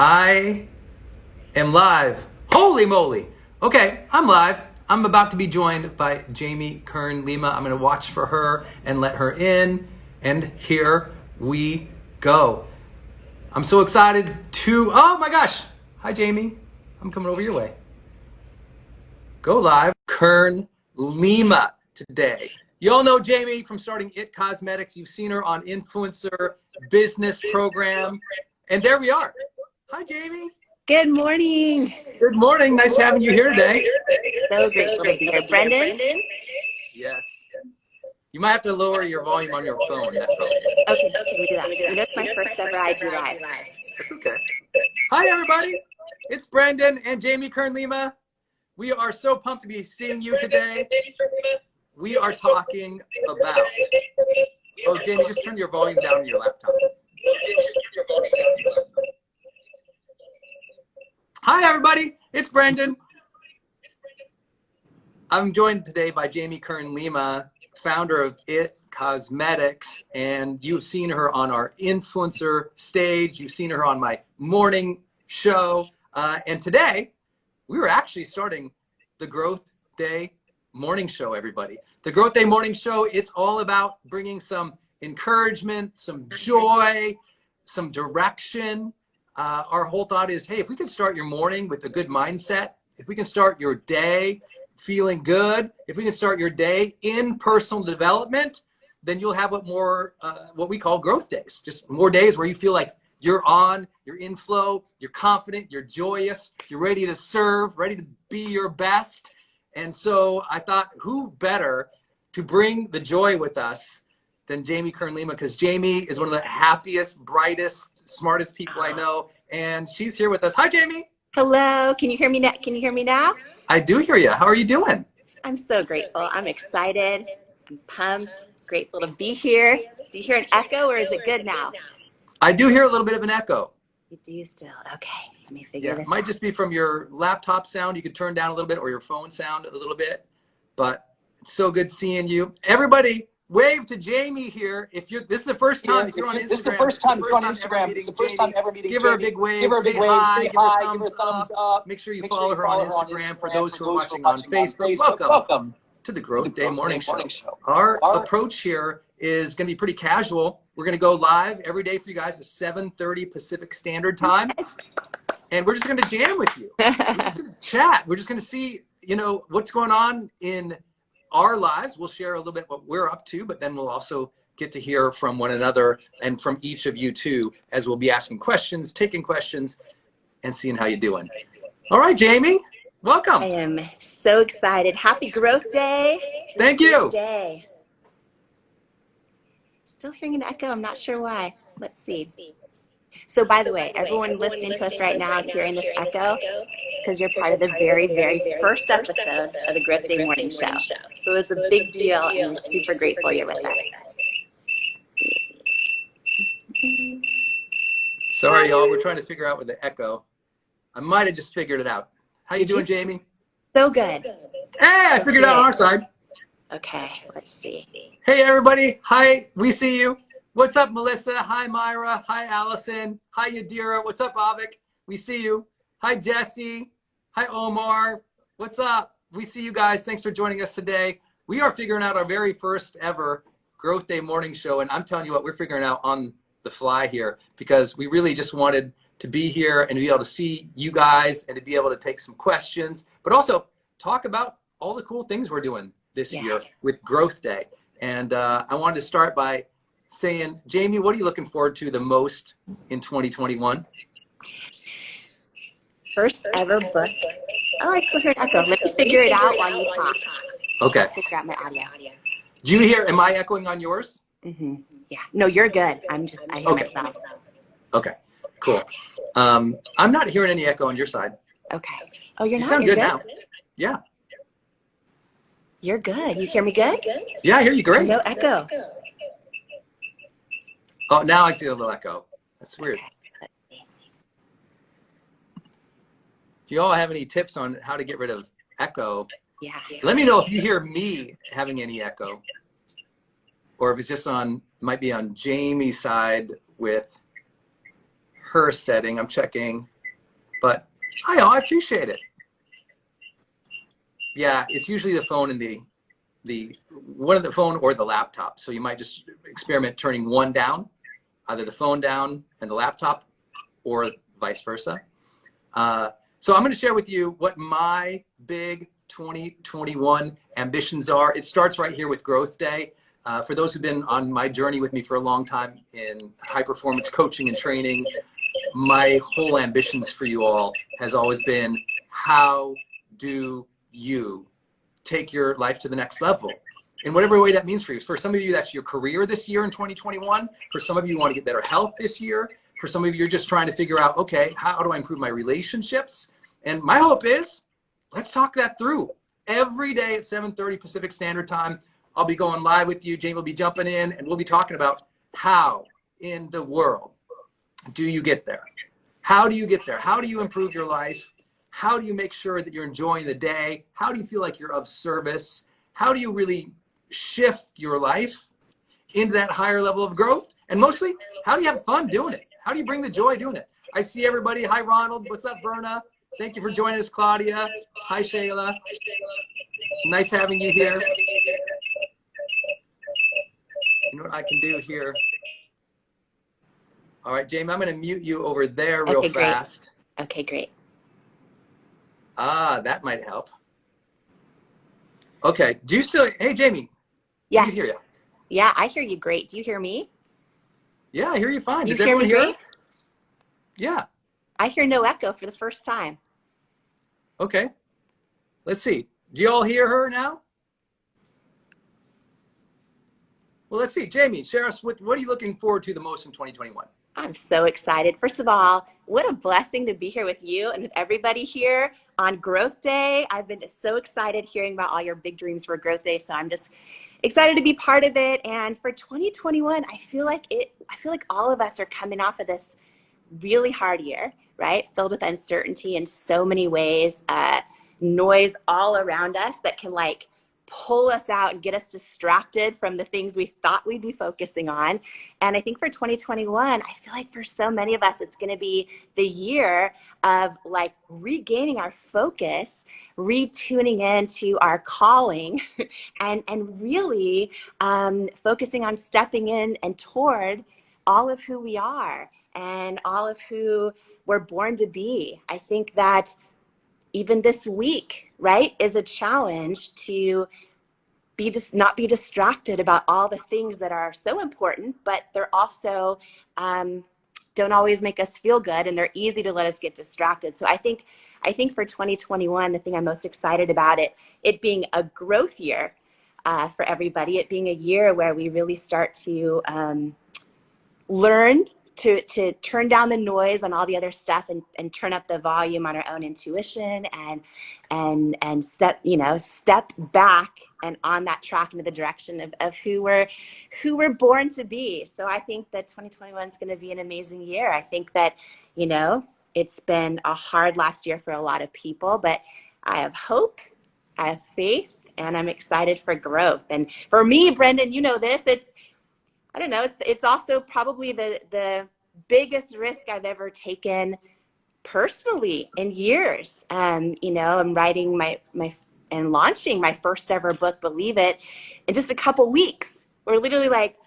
I am live. Holy moly. Okay, I'm live. I'm about to be joined by Jamie Kern Lima. I'm going to watch for her and let her in. And here we go. I'm so excited to, oh my gosh. Hi, Jamie. I'm coming over your way. Go live. Kern Lima today. You all know Jamie from starting It Cosmetics. You've seen her on Influencer Business Program. And there we are. Hi, Jamie. Good morning. Good morning. Nice having you here today. So grateful to be here. Brendon? Yes. You might have to lower your volume on your phone. That's probably it. Okay, can we do that? You know, it's my first ever IG Live. That's okay. Hi, everybody. It's Brendon and Jamie Kern Lima. We are so pumped to be seeing you today. We are talking about... Oh, Jamie, just turn your volume down on your laptop. Hi, everybody. It's Brendon. I'm joined today by Jamie Kern Lima, founder of It Cosmetics, and you've seen her on our influencer stage. You've seen her on my morning show. And today, we were actually starting the Growth Day Morning Show, everybody. The Growth Day Morning Show, it's all about bringing some encouragement, some joy, some direction. Our whole thought is, hey, if we can start your morning with a good mindset, if we can start your day feeling good, if we can start your day in personal development, then you'll have what we call growth days. Just more days where you feel like you're in flow, you're confident, you're joyous, you're ready to serve, ready to be your best. And so I thought, who better to bring the joy with us than Jamie Kern Lima, because Jamie is one of the happiest, brightest, smartest people I know, and she's here with us. Hi, Jamie. Hello. Can you hear me now? Can you hear me now? I do hear you. How are you doing? I'm so grateful. I'm excited. I'm pumped. Grateful to be here. Do you hear an echo, or is it good now? I do hear a little bit of an echo. You do still? Okay. Let me figure this out. It might just be from your laptop sound. You could turn down a little bit, or your phone sound a little bit. But it's so good seeing you. Everybody, wave to Jamie here. This is the first time you're on Instagram. This is the first time you're on Instagram. It's the first time ever meeting Jamie. Give her a big wave. Give her a big wave. Say hi. Give her a thumbs up. Make sure you follow her on Instagram. For those who are watching on Facebook, welcome to the Growth Day Morning Show. Our approach here is going to be pretty casual. We're going to go live every day for you guys at 7:30 Pacific Standard Time. Yes. And we're just going to jam with you. We're just going to chat. We're just going to see, what's going on in our lives. We'll share a little bit what we're up to, but then we'll also get to hear from one another and from each of you too, as we'll be asking questions, taking questions, and seeing how you're doing. All right, Jamie, welcome. I am so excited. Happy Growth Day. Thank you. Day. Still hearing an echo. I'm not sure why. Let's see. So by the way, everyone listening to us right now and hearing this echo, it's because you're part of the very, very first episode of the Growth Day Morning Show. So it's a big deal, and we're super grateful you're with us. Sorry, y'all. We're trying to figure out with the echo. I might have just figured it out. How you doing, Jamie? So good. Hey, I figured it out on our side. Okay, let's see. Hey, everybody. Hi, we see you. What's up, Melissa? Hi, Myra. Hi, Allison. Hi, Yadira. What's up, Avik? We see you. Hi, Jesse. Hi, Omar. What's up? We see you guys. Thanks for joining us today. We are figuring out our very first ever Growth Day Morning Show. And I'm telling you what, we're figuring out on the fly here because we really just wanted to be here and to be able to see you guys and to be able to take some questions, but also talk about all the cool things we're doing this year with Growth Day. And I wanted to start by saying, Jamie, what are you looking forward to the most in 2021? First ever book. Oh, I still hear an echo. Let me figure it out while you talk. Okay. Figure out my audio. Do you hear, am I echoing on yours? Mm-hmm. Yeah. No, you're good. I hear myself. Okay, cool. I'm not hearing any echo on your side. Okay. Oh, you're not? You sound good now. Yeah. You're good. You hear me good? Yeah, I hear you great. No echo. Oh, now I see a little echo. That's weird. Do you all have any tips on how to get rid of echo? Yeah. Let me know if you hear me having any echo, or if it's just might be on Jamie's side with her setting. I'm checking, but I appreciate it. Yeah, it's usually the phone and the one of the phone or the laptop. So you might just experiment turning one down, either the phone down and the laptop, or vice versa. So I'm going to share with you what my big 2021 ambitions are. It starts right here with Growth Day. For those who've been on my journey with me for a long time in high performance coaching and training, my whole ambitions for you all has always been, how do you take your life to the next level in whatever way that means for you? For some of you, that's your career this year in 2021. For some of you, want to get better health this year. For some of you, you're just trying to figure out, okay, how do I improve my relationships? And my hope is, let's talk that through. Every day at 7:30 Pacific Standard Time, I'll be going live with you. Jamie will be jumping in, and we'll be talking about how in the world do you get there? How do you get there? How do you improve your life? How do you make sure that you're enjoying the day? How do you feel like you're of service? How do you really shift your life into that higher level of growth? And mostly, how do you have fun doing it? How do you bring the joy doing it? I see everybody. Hi, Ronald. What's up, Verna? Thank you for joining us, Claudia. Hi, Shayla. Nice having you here. You know what I can do here? All right, Jamie, I'm going to mute you over there real fast. Okay, great. That might help. Okay, do you still, hey, Jamie. Yes. I can hear you. Yeah, I hear you great. Do you hear me? Yeah, I hear you fine. You Does everyone hear? me? Yeah. I hear no echo for the first time. Okay. Let's see. Do you all hear her now? Well, let's see. Jamie, share us what are you looking forward to the most in 2021? I'm so excited. First of all, what a blessing to be here with you and with everybody here on Growth Day. I've been so excited hearing about all your big dreams for Growth Day. So I'm just excited to be part of it. And for 2021, I feel like all of us are coming off of this really hard year, right? Filled with uncertainty in so many ways, noise all around us that can like pull us out and get us distracted from the things we thought we'd be focusing on. And I think for 2021, I feel like for so many of us, it's going to be the year of like regaining our focus, retuning into our calling, and really focusing on stepping in and toward all of who we are and all of who we're born to be. I think that even this week, right, is a challenge to not be distracted about all the things that are so important, but they're also don't always make us feel good, and they're easy to let us get distracted. So I think for 2021, the thing I'm most excited about it being a growth year for everybody, it being a year where we really start to learn to turn down the noise on all the other stuff and turn up the volume on our own intuition and step back and on that track into the direction of who we're born to be. So I think that 2021 is going to be an amazing year. I think that, it's been a hard last year for a lot of people, but I have hope, I have faith, and I'm excited for growth. And for me, Brendon, you know this, it's also probably the biggest risk I've ever taken personally in years. I'm writing and launching my first ever book, Believe It, in just a couple weeks. We're literally like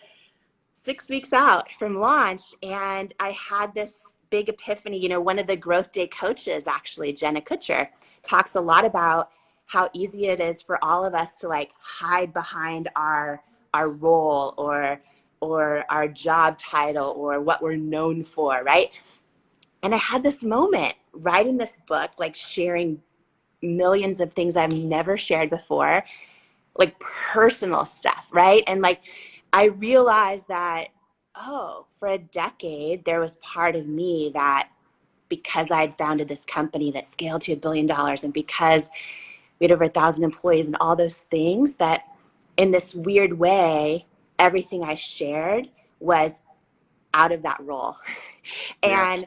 6 weeks out from launch, and I had this big epiphany. One of the Growth Day coaches, actually, Jenna Kutcher, talks a lot about how easy it is for all of us to like hide behind our role or our job title or what we're known for, right? And I had this moment writing this book, like sharing millions of things I've never shared before, like personal stuff, right? And like I realized that, for a decade, there was part of me that, because I'd founded this company that scaled to $1 billion, and because we had over 1,000 employees and all those things, that in this weird way, everything I shared was out of that role. And,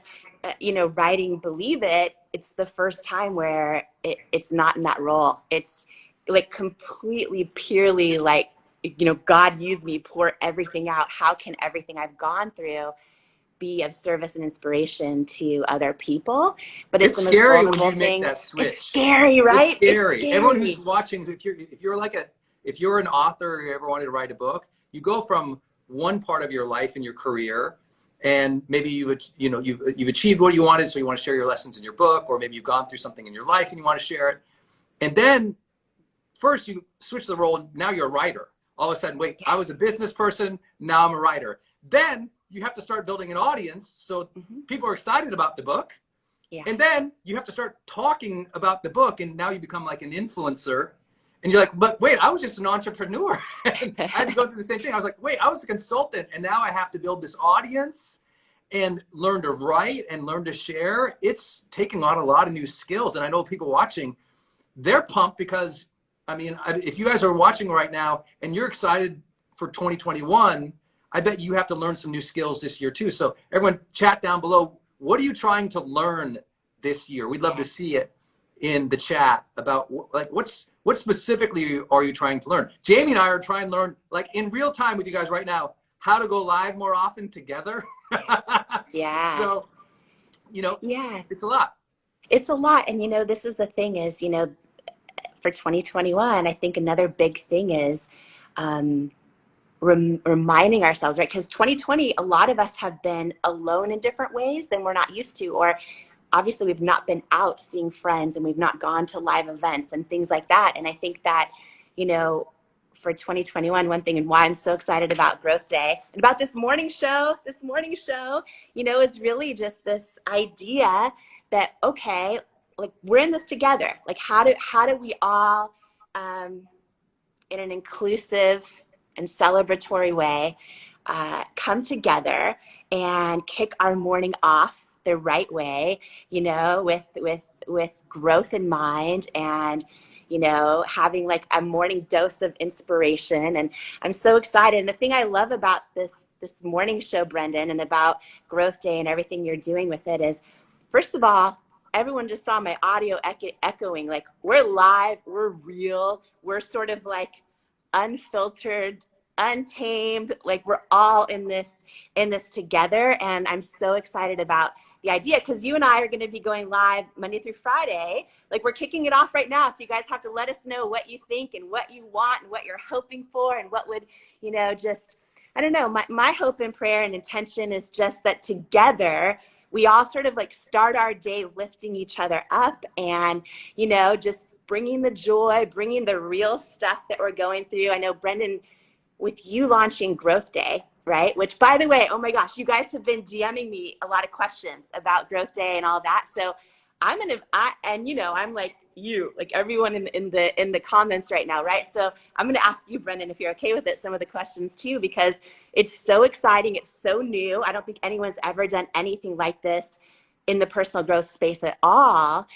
writing Believe It, it's the first time where it's not in that role. It's like completely, purely like, God used me, pour everything out. How can everything I've gone through be of service and inspiration to other people, but it's the most scary when vulnerable you make thing. that switch. It's scary, right? It's scary. It's Everyone who's watching, if you're an author or you ever wanted to write a book, you go from one part of your life and your career, and maybe you've achieved what you wanted, so you want to share your lessons in your book, or maybe you've gone through something in your life and you want to share it. And then first you switch the role, and now you're a writer. All of a sudden, wait, I was a business person, now I'm a writer. Then you have to start building an audience so people are excited about the book. Yeah. And then you have to start talking about the book, and now you become like an influencer. And you're like, but wait, I was just an entrepreneur. And I had to go through the same thing. I was like, wait, I was a consultant, and now I have to build this audience and learn to write and learn to share. It's taking on a lot of new skills. And I know people watching, they're pumped because, I mean, if you guys are watching right now and you're excited for 2021, I bet you have to learn some new skills this year too. So everyone chat down below. What are you trying to learn this year? We'd love to see it in the chat about like what specifically are you trying to learn? Jamie and I are trying to learn like in real time with you guys right now, how to go live more often together. Yeah. So, yeah, it's a lot. It's a lot. And, this is the thing is, for 2021, I think another big thing is reminding ourselves, right? Because 2020, a lot of us have been alone in different ways than we're not used to, or obviously we've not been out seeing friends and we've not gone to live events and things like that. And I think that, for 2021, one thing and why I'm so excited about Growth Day and about this morning show, is really just this idea that, okay, like we're in this together. Like how do we all, in an inclusive and celebratory way, come together and kick our morning off the right way, with growth in mind and, having like a morning dose of inspiration. And I'm so excited. And the thing I love about this morning show, Brendon, and about Growth Day and everything you're doing with it is, first of all, everyone just saw my audio echoing. Like we're live, we're real, we're sort of like unfiltered, untamed, like we're all in this together. And I'm so excited about the idea, because you and I are going to be going live Monday through Friday. Like we're kicking it off right now. So you guys have to let us know what you think and what you want and what you're hoping for and what would, just, I don't know, my hope and prayer and intention is just that together we all sort of like start our day lifting each other up and, just bringing the joy, bringing the real stuff that we're going through. I know, Brendon, with you launching Growth Day, right? Which, by the way, oh my gosh, you guys have been DMing me a lot of questions about Growth Day and all that. So I'm like you, like everyone in the comments right now, right? So I'm gonna ask you, Brendon, if you're okay with it, some of the questions too, because it's so exciting, it's so new. I don't think anyone's ever done anything like this in the personal growth space at all.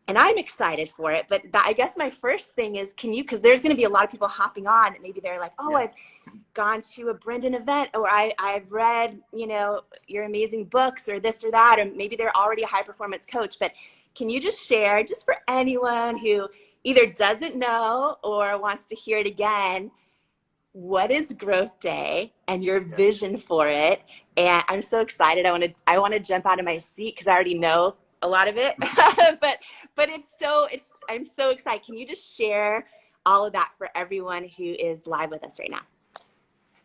And I'm excited for it, but I guess my first thing is, because there's going to be a lot of people hopping on, and maybe they're like, oh, yeah, I've gone to a Brendon event, or I've read, your amazing books or this or that, or maybe they're already a high performance coach, but can you just share, just for anyone who either doesn't know or wants to hear it again, what is Growth Day and your vision for it? And I'm so excited. I want to jump out of my seat because I already know a lot of it, but I'm so excited. Can you just share all of that for everyone who is live with us right now?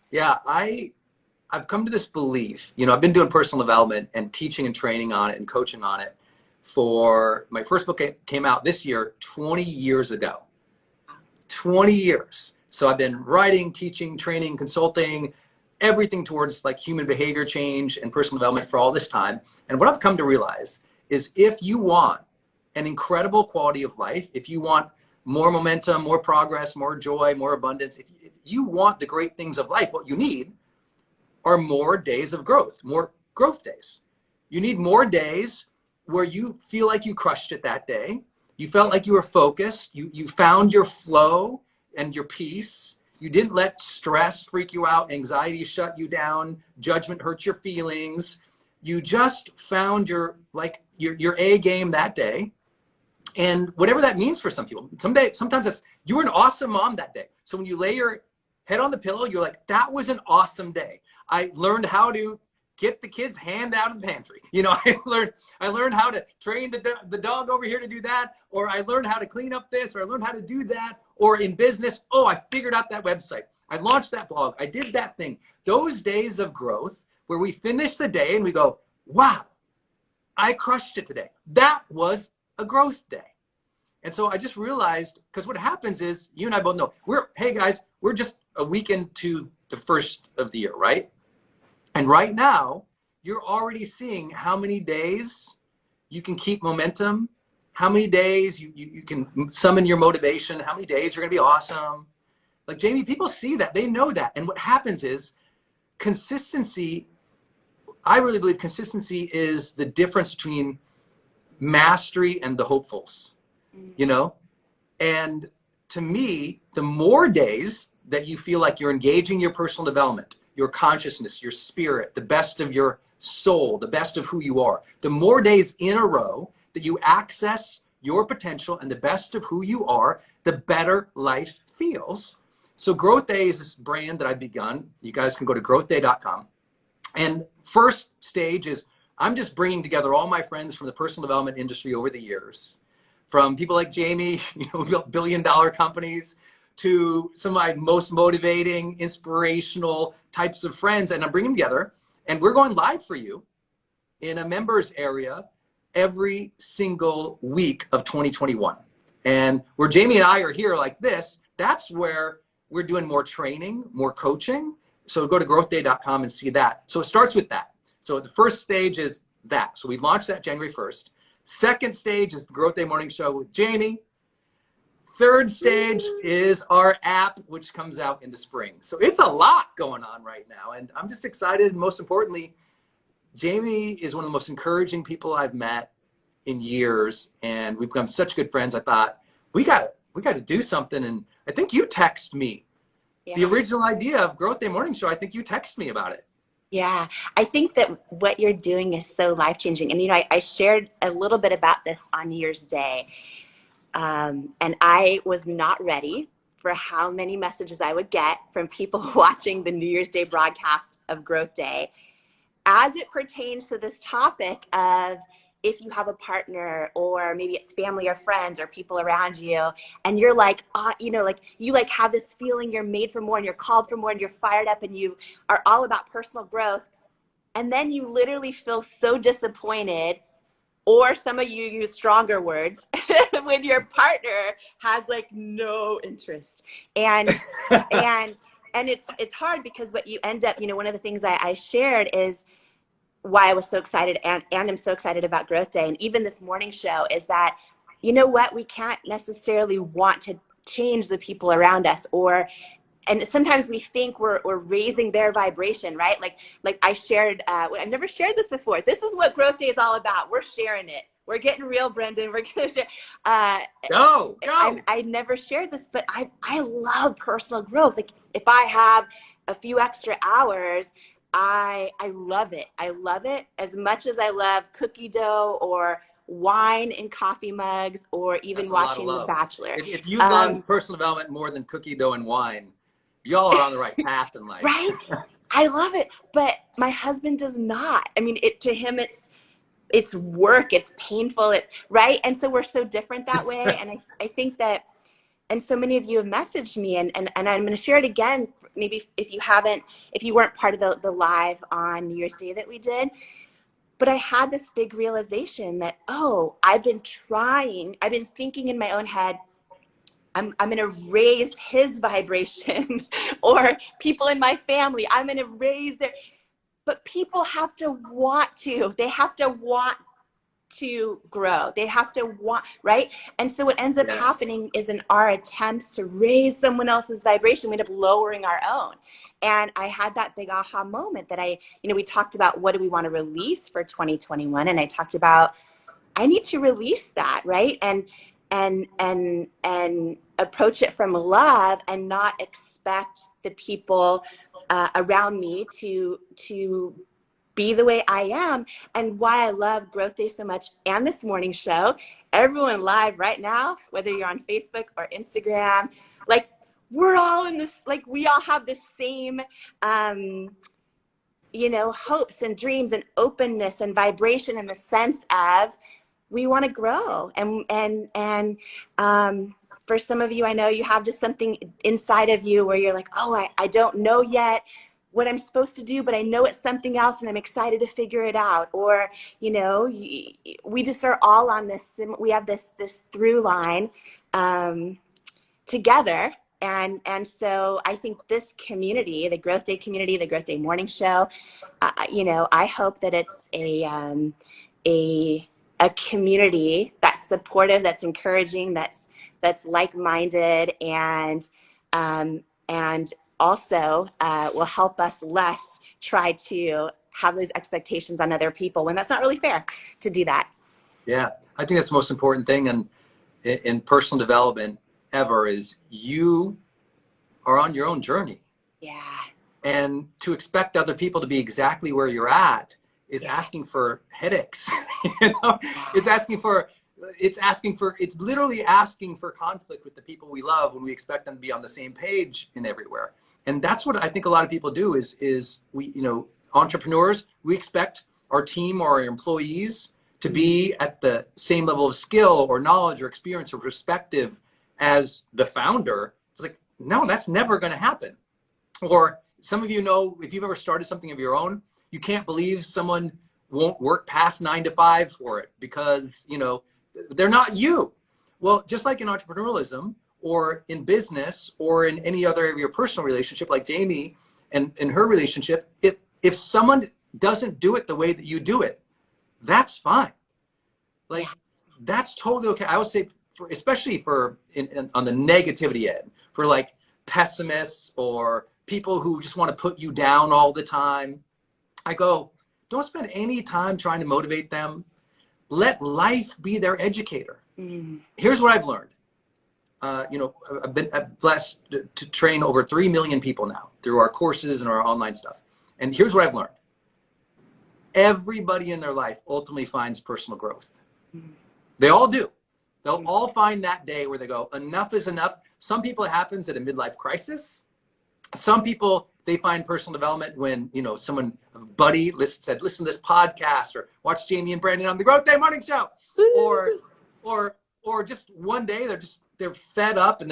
Yeah, I've come to this belief, I've been doing personal development and teaching and training on it and coaching on it for, my first book came out this year, 20 years ago, 20 years. So I've been writing, teaching, training, consulting, everything towards like human behavior change and personal development for all this time. And what I've come to realize is if you want an incredible quality of life, if you want more momentum, more progress, more joy, more abundance, if you want the great things of life, what you need are more days of growth, more growth days. You need more days where you feel like you crushed it that day. You felt like you were focused. You found your flow and your peace. You didn't let stress freak you out, anxiety shut you down, judgment hurt your feelings. You just found your A game that day. And whatever that means for some people, sometimes that's, you were an awesome mom that day. So when you lay your head on the pillow, you're like, that was an awesome day. I learned how to get the kids' hand out of the pantry. You know, I learned how to train the dog over here to do that, or I learned how to clean up this, or I learned how to do that, or in business, oh, I figured out that website. I launched that blog. I did that thing. Those days of growth where we finish the day and we go, wow, I crushed it today. That was a growth day. And so I just realized, because what happens is, you and I both know, hey guys, we're just a week into the first of the year, right? And right now, you're already seeing how many days you can keep momentum, how many days you can summon your motivation, how many days you're gonna be awesome. Like Jamie, people see that, they know that. And what happens is consistency, I really believe consistency is the difference between mastery and the hopefuls, you know? And to me, the more days that you feel like you're engaging your personal development, your consciousness, your spirit, the best of your soul, the best of who you are, the more days in a row that you access your potential and the best of who you are, the better life feels. So Growth Day is this brand that I've begun. You guys can go to growthday.com. And first stage is I'm just bringing together all my friends from the personal development industry over the years, from people like Jamie, you know, built billion-dollar companies, to some of my most motivating, inspirational types of friends. And I'm bringing them together, and we're going live for you in a members area every single week of 2021. And where Jamie and I are here like this, that's where we're doing more training, more coaching. So go to growthday.com and see that. So it starts with that. So the first stage is that. So we launched that January 1st. Second stage is the Growth Day Morning Show with Jamie. Third stage is our app, which comes out in the spring. So it's a lot going on right now. And I'm just excited. And most importantly, Jamie is one of the most encouraging people I've met in years. And we've become such good friends. I thought, we got to do something. And I think you text me. Yeah. The original idea of Growth Day Morning Show, I think you text me about it. Yeah, I think that what you're doing is so life-changing. And, you know, I shared a little bit about this on New Year's Day. And I was not ready for how many messages I would get from people watching the New Year's Day broadcast of Growth Day as it pertains to this topic of if you have a partner, or maybe it's family or friends or people around you, and you're like, you know, like you like have this feeling you're made for more and you're called for more and you're fired up and you are all about personal growth. And then you literally feel so disappointed, or some of you use stronger words, when your partner has like no interest. And it's hard, because what you end up, you know, one of the things I shared is why I was so excited and I'm so excited about Growth Day. And even this morning show is that, you know what, we can't necessarily want to change the people around us, and sometimes we think we're raising their vibration, right? Like I shared, I've never shared this before. This is what Growth Day is all about. We're sharing it. We're getting real, Brendon. We're going to share. Go. I never shared this, but I love personal growth. Like if I have a few extra hours, I love it. I love it as much as I love cookie dough or wine in coffee mugs, or even watching The Bachelor. If you love personal development more than cookie dough and wine, y'all are on the right path in life. Right? I love it. But my husband does not. I mean, to him, it's work, it's painful, it's right. And so we're so different that way. And I think that, and so many of you have messaged me, and I'm going to share it again. Maybe if you weren't part of the live on New Year's Day that we did, but I had this big realization that, I've been thinking in my own head, I'm going to raise his vibration, or people in my family, I'm going to raise their, but people have to want to, they have to want to grow. They have to want, right? And so what ends up happening is, in our attempts to raise someone else's vibration, we end up lowering our own. And I had that big aha moment that we talked about what do we want to release for 2021. And I talked about, I need to release that, right? And approach it from love, and not expect the people around me to be the way I am. And why I love Growth Day so much, and this morning show, everyone live right now, whether you're on Facebook or Instagram, like we're all in this, like we all have the same hopes and dreams and openness and vibration in the sense of we want to grow. And for some of you, I know you have just something inside of you where you're like, oh, I don't know yet what I'm supposed to do, but I know it's something else and I'm excited to figure it out. Or, we just are all on this, we have this through line together. And so I think this community, the Growth Day community, the Growth Day morning show, I hope that it's a community that's supportive, that's encouraging, that's like-minded, and also will help us less try to have those expectations on other people when that's not really fair to do that. Yeah, I think that's the most important thing in personal development ever is you are on your own journey. Yeah. And to expect other people to be exactly where you're at is asking for headaches. It's literally asking for conflict with the people we love when we expect them to be on the same page in everywhere. And that's what I think a lot of people do is we, entrepreneurs, we expect our team or our employees to be at the same level of skill or knowledge or experience or perspective as the founder. It's like, no, that's never going to happen. Or some of you know, if you've ever started something of your own, you can't believe someone won't work past 9 to 5 for it because, they're not you. Well, just like in entrepreneurialism or in business or in any other area of your personal relationship, like Jamie and her relationship, if someone doesn't do it the way that you do it, that's fine. That's totally okay. I would say, especially on the negativity end, for like pessimists or people who just want to put you down all the time, I go, don't spend any time trying to motivate them. Let life be their educator. Here's what I've learned. I've been blessed to train over 3 million people now through our courses and our online stuff. And here's what I've learned. Everybody in their life ultimately finds personal growth. They all do. They'll all find that day where they go, enough is enough. Some people it happens at a midlife crisis. Some people, they find personal development when, a buddy said, listen to this podcast or watch Jamie and Brendon on the Growth Day morning show. Or just one day they're fed up and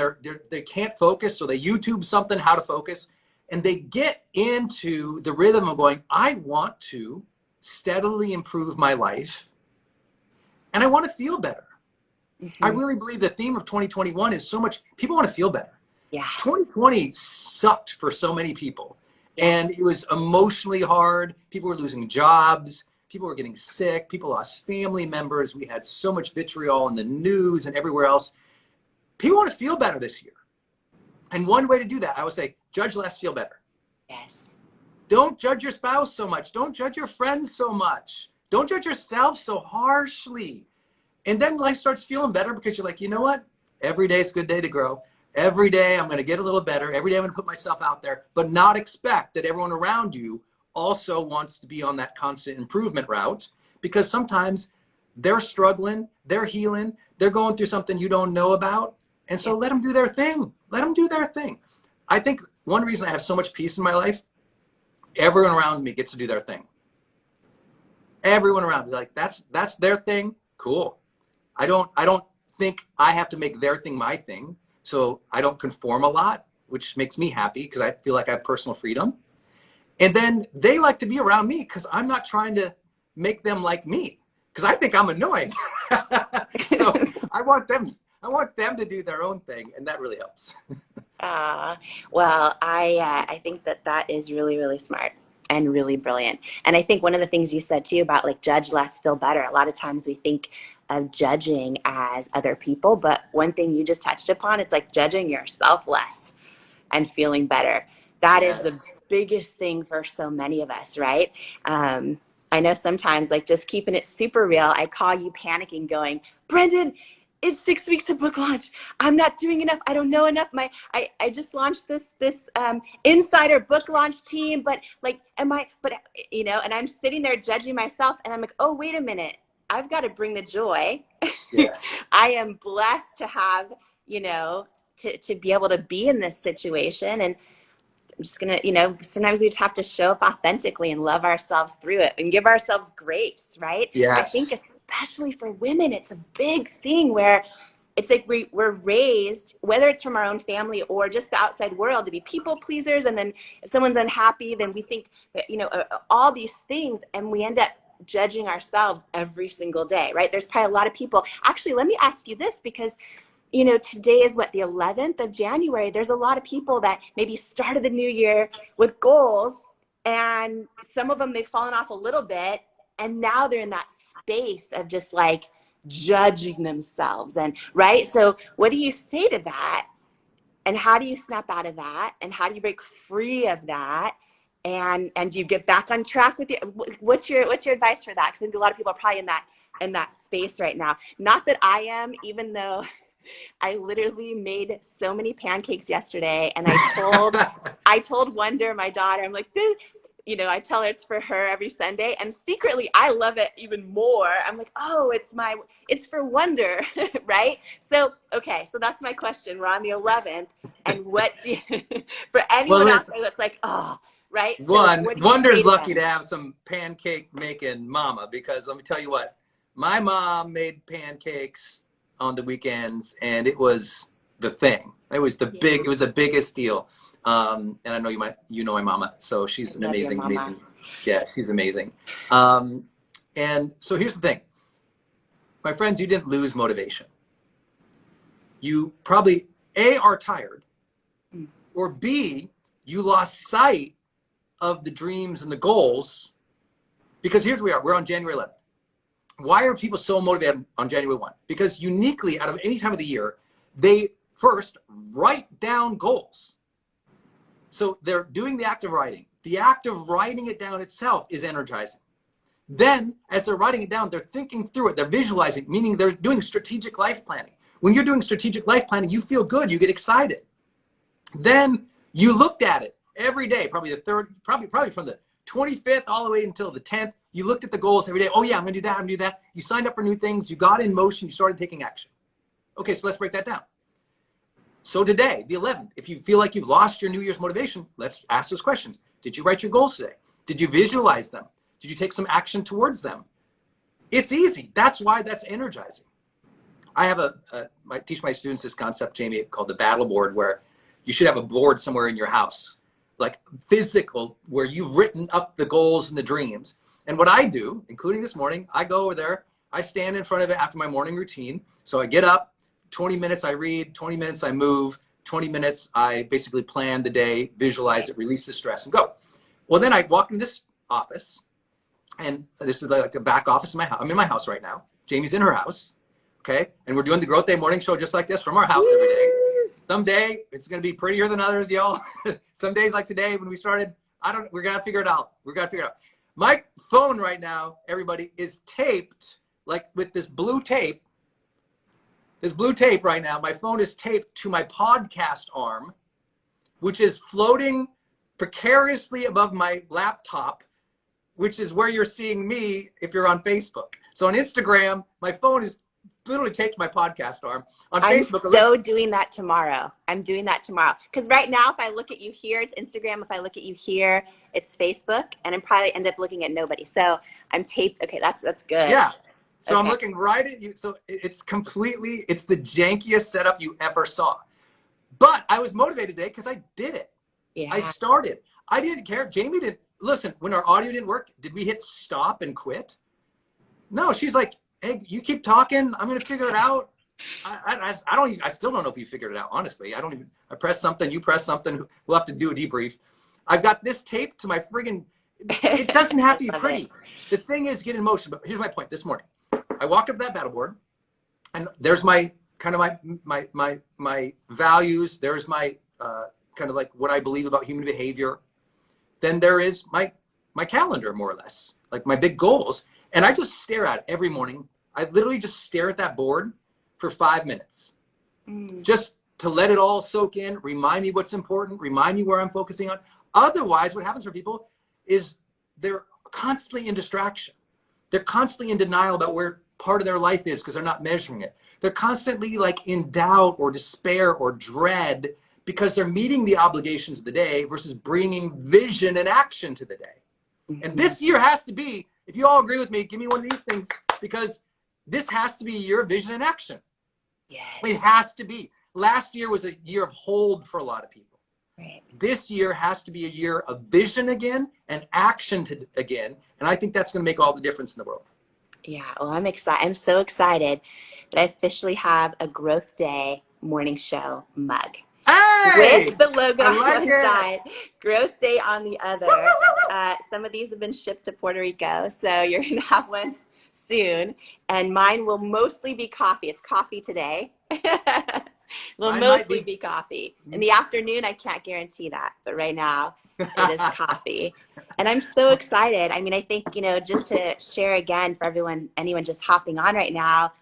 they can't focus. So they YouTube something, how to focus. And they get into the rhythm of going, I want to steadily improve my life and I want to feel better. I really believe the theme of 2021 is so much, people want to feel better. Yeah. 2020 sucked for so many people and it was emotionally hard. People were losing jobs. People were getting sick. People lost family members. We had so much vitriol in the news and everywhere else. People want to feel better this year. And one way to do that, I would say, judge less, feel better. Yes. Don't judge your spouse so much. Don't judge your friends so much. Don't judge yourself so harshly. And then life starts feeling better because you're like, you know what? Every day is a good day to grow. Every day I'm going to get a little better. Every day I'm going to put myself out there, but not expect that everyone around you also wants to be on that constant improvement route, because sometimes they're struggling, they're healing, they're going through something you don't know about. And so let them do their thing. Let them do their thing. I think one reason I have so much peace in my life, everyone around me gets to do their thing. Everyone around me, like that's their thing. Cool. I don't think I have to make their thing my thing. So I don't conform a lot, which makes me happy because I feel like I have personal freedom. And then they like to be around me because I'm not trying to make them like me because I think I'm annoying. So I want them to do their own thing, and that really helps. Well, I think that is really, really smart and really brilliant. And I think one of the things you said too about like judge less, feel better. A lot of times we think of judging as other people, but one thing you just touched upon, it's like judging yourself less and feeling better. That is the biggest thing for so many of us, right? I know sometimes like just keeping it super real, I call you panicking going, Brendon, it's 6 weeks to book launch. I'm not doing enough. I don't know enough. I just launched this insider book launch team, but like, and I'm sitting there judging myself and I'm like, oh, wait a minute. I've got to bring the joy. Yes. I am blessed to have, to be able to be in this situation. And I'm just gonna, sometimes we just have to show up authentically and love ourselves through it and give ourselves grace, right? Yes. I think especially for women, it's a big thing where it's like we're raised, whether it's from our own family or just the outside world, to be people pleasers. And then if someone's unhappy, then we think that, all these things, and we end up judging ourselves every single day, right? There's probably a lot of people. Actually, let me ask you this, because today is what, the 11th of January. There's a lot of people that maybe started the new year with goals, and some of them, they've fallen off a little bit, and now they're in that space of just like judging themselves. And right. So what do you say to that? And how do you snap out of that? And how do you break free of that? And do you get back on track with what's your advice for that? Because I think a lot of people are probably in that space right now. Not that I am, even though I literally made so many pancakes yesterday, and I told Wonder, my daughter, I'm like, I tell her it's for her every Sunday, and secretly I love it even more. I'm like, oh, it's for Wonder, right? So, okay, so that's my question. We're on the 11th, and what do you, for anyone out there that's like, oh, right? So Wonder's lucky to have some pancake making mama, because let me tell you what, my mom made pancakes on the weekends, and it was the thing. It was it was the biggest deal. And I know you know my mama, so she's amazing. Yeah, she's amazing. And so here's the thing, my friends, you didn't lose motivation. You probably A, are tired, or B, you lost sight of the dreams and the goals, because here's where we are. We're on January 11th. Why are people so motivated on January 1? Because uniquely, out of any time of the year, they first write down goals. So they're doing the act of writing. The act of writing it down itself is energizing. Then, as they're writing it down, they're thinking through it. They're visualizing, meaning they're doing strategic life planning. When you're doing strategic life planning, you feel good. You get excited. Then you looked at it every day, probably from the 25th all the way until the 10th. You looked at the goals every day. Oh yeah, I'm gonna do that, I'm gonna do that. You signed up for new things, you got in motion, you started taking action. Okay, so let's break that down. So today, the 11th, if you feel like you've lost your New Year's motivation, let's ask those questions. Did you write your goals today? Did you visualize them? Did you take some action towards them? It's easy. That's why that's energizing. I have I teach my students this concept, Jamie, called the battle board, where you should have a board somewhere in your house, like physical, where you've written up the goals and the dreams. And what I do, including this morning, I go over there, I stand in front of it after my morning routine. So I get up, 20 minutes I read, 20 minutes I move, 20 minutes I basically plan the day, visualize it, release the stress, and go. Well, then I walk in this office, and this is like a back office in my house. I'm in my house right now. Jamie's in her house, okay? And we're doing the Growth Day morning show just like this from our house every day. Someday it's gonna be prettier than others, y'all. Some days like today when we started, we're gonna figure it out. My phone right now, everybody, is taped like with this blue tape. This blue tape right now, my phone is taped to my podcast arm, which is floating precariously above my laptop, which is where you're seeing me if you're on Facebook. So on Instagram, my phone is literally taped to my podcast arm. On Facebook, I'm doing that tomorrow. I'm doing that tomorrow. Because right now, if I look at you here, it's Instagram. If I look at you here, it's Facebook. And I probably end up looking at nobody. So I'm taped. Okay, that's good. Yeah. So okay. I'm looking right at you. So it's the jankiest setup you ever saw. But I was motivated today because I did it. Yeah. I started. I didn't care. Jamie didn't. Listen, when our audio didn't work, did we hit stop and quit? No, she's like, hey, you keep talking. I'm going to figure it out. I still don't know if you figured it out, honestly. I press something, you press something. We'll have to do a debrief. I've got this taped to my friggin', it doesn't have to be pretty. The thing is, get in motion. But here's my point this morning. I walked up that battle board, and there's my kind of my values. There's my kind of like what I believe about human behavior. Then there is my calendar, more or less, like my big goals. And I just stare at it every morning. I literally just stare at that board for 5 minutes, just to let it all soak in, remind me what's important, remind me where I'm focusing on. Otherwise, what happens for people is they're constantly in distraction. They're constantly in denial about where part of their life is because they're not measuring it. They're constantly like in doubt or despair or dread because they're meeting the obligations of the day versus bringing vision and action to the day. And this year has to be, if you all agree with me, give me one of these things, because this has to be your vision and action. Yes. It has to be. Last year was a year of hold for a lot of people. Right. This year has to be a year of vision again and action again. And I think that's going to make all the difference in the world. Yeah, well, I'm excited. I'm so excited that I officially have a Growth Day morning show mug. Hey! With the logo I on like one it. side, Growth Day on the other. Some of these have been shipped to Puerto Rico, so you're going to have one soon. And mine will mostly be coffee. It's coffee today. Will Mine mostly might be coffee. In the afternoon, I can't guarantee that, but right now it is coffee. And I'm so excited. I mean, I think, just to share again for anyone just hopping on right now,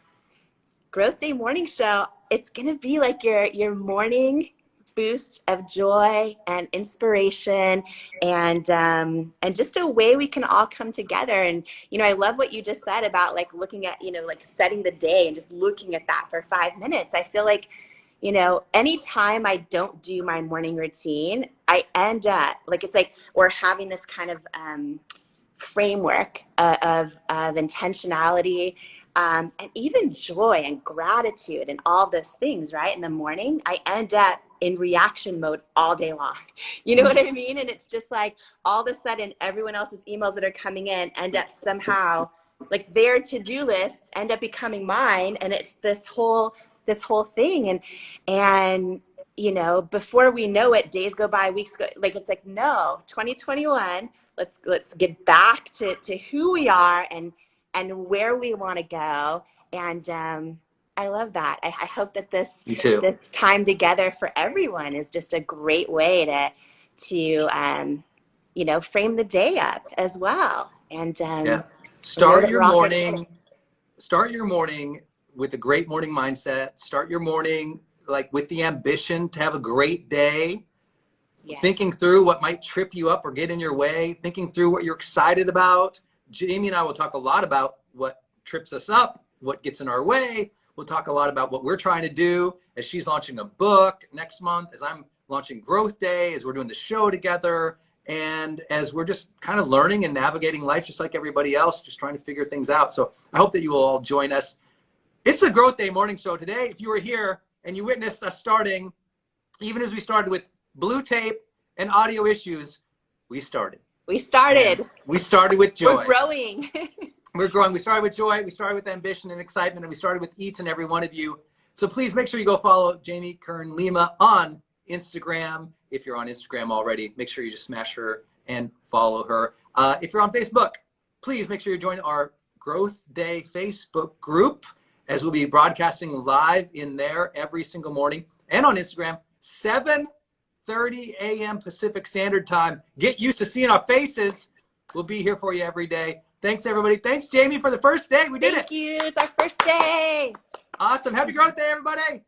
Growth Day Morning Show, it's going to be like your morning boost of joy and inspiration, and just a way we can all come together. And I love what you just said about like looking at like setting the day and just looking at that for 5 minutes. I feel like anytime I don't do my morning routine, I end up like, it's like we're having this kind of framework of intentionality, and even joy and gratitude and all those things, right? In the morning, I end up in reaction mode all day long. You know what I mean? And it's just like all of a sudden, everyone else's emails that are coming in end up somehow, like their to-do lists end up becoming mine. And it's this whole thing. And before we know it, days go by, weeks go, like, it's like, no, 2021, let's get back to who we are and where we want to go. And I love that. I hope that this time together for everyone is just a great way to frame the day up as well. And start your morning with a great morning mindset. Start your morning like with the ambition to have a great day. Yes. Thinking through what might trip you up or get in your way, thinking through what you're excited about. Jamie and I will talk a lot about what trips us up, what gets in our way. We'll talk a lot about what we're trying to do as she's launching a book next month, as I'm launching Growth Day, as we're doing the show together, and as we're just kind of learning and navigating life just like everybody else, just trying to figure things out. So I hope that you will all join us. It's the Growth Day morning show today. If you were here and you witnessed us starting, even as we started with blue tape and audio issues, we started. We started with joy. We're growing. We're growing. We started with joy. We started with ambition and excitement, and we started with each and every one of you. So please make sure you go follow Jamie Kern Lima on Instagram. If you're on Instagram already, make sure you just smash her and follow her. If you're on Facebook, please make sure you join our Growth Day Facebook group, as we'll be broadcasting live in there every single morning, and on Instagram, 7:30 a.m. Pacific Standard Time. Get used to seeing our faces. We'll be here for you every day. Thanks, everybody. Thanks, Jamie, for the first day. We did it. Thank you. It's our first day. Awesome. Happy Growth Day, everybody.